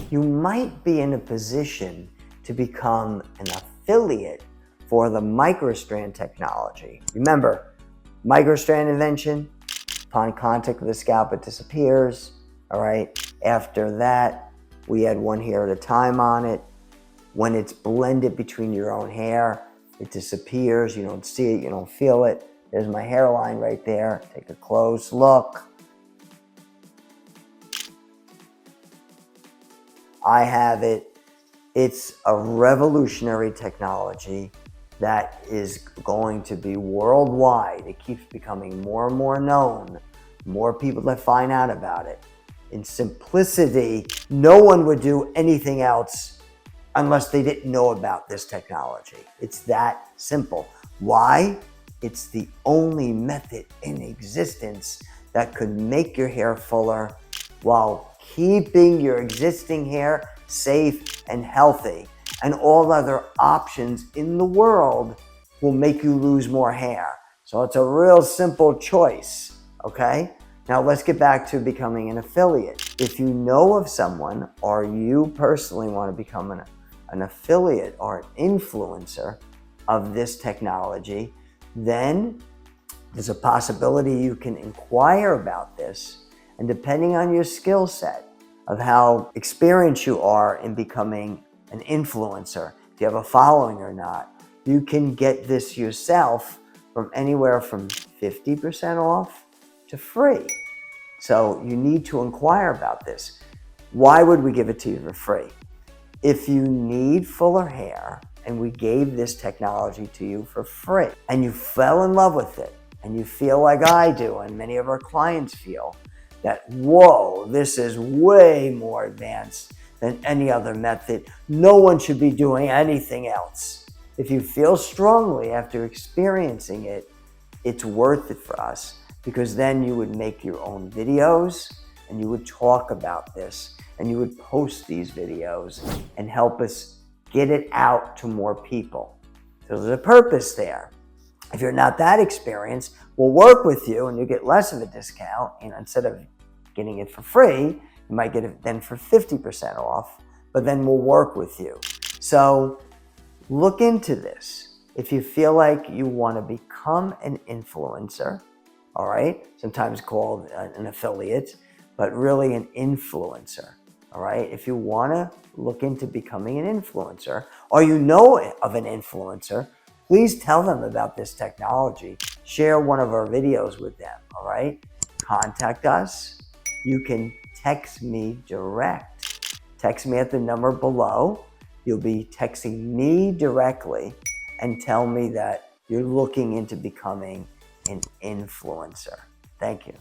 you might be in a position to become an affiliate for the microstrand technology. Remember, microstrand invention, upon contact with the scalp, it disappears, all right? After that, we add one hair at a time on it. When it's blended between your own hair, it disappears. You don't see it, you don't feel it. There's my hairline right there. Take a close look. I have it. It's a revolutionary technology that is going to be worldwide. It keeps becoming more and more known, more people that find out about it. In simplicity, no one would do anything else unless they didn't know about this technology. It's that simple. Why? It's the only method in existence that could make your hair fuller while keeping your existing hair safe and healthy. And all other options in the world will make you lose more hair. So it's a real simple choice, okay? Now let's get back to becoming an affiliate. If you know of someone or you personally want to become an affiliate or an influencer of this technology, then there's a possibility you can inquire about this. And depending on your skill set of how experienced you are in becoming an influencer, if you have a following or not, you can get this yourself from anywhere from 50% off to free. So you need to inquire about this. Why would we give it to you for free? If you need fuller hair and we gave this technology to you for free and you fell in love with it and you feel like I do and many of our clients feel that, whoa, this is way more advanced than any other method. No one should be doing anything else. If you feel strongly after experiencing it, it's worth it for us, because then you would make your own videos and you would talk about this and you would post these videos and help us get it out to more people. So there's a purpose there. If you're not that experienced, we'll work with you and you get less of a discount. And instead of getting it for free, you might get it then for 50% off, but then we'll work with you. So look into this. If you feel like you want to become an influencer, all right, sometimes called an affiliate, but really an influencer, all right? If you want to look into becoming an influencer, or you know of an influencer, please tell them about this technology. Share one of our videos with them, all right? Contact us. You can text me direct. Text me at the number below. You'll be texting me directly and tell me that you're looking into becoming an influencer. Thank you.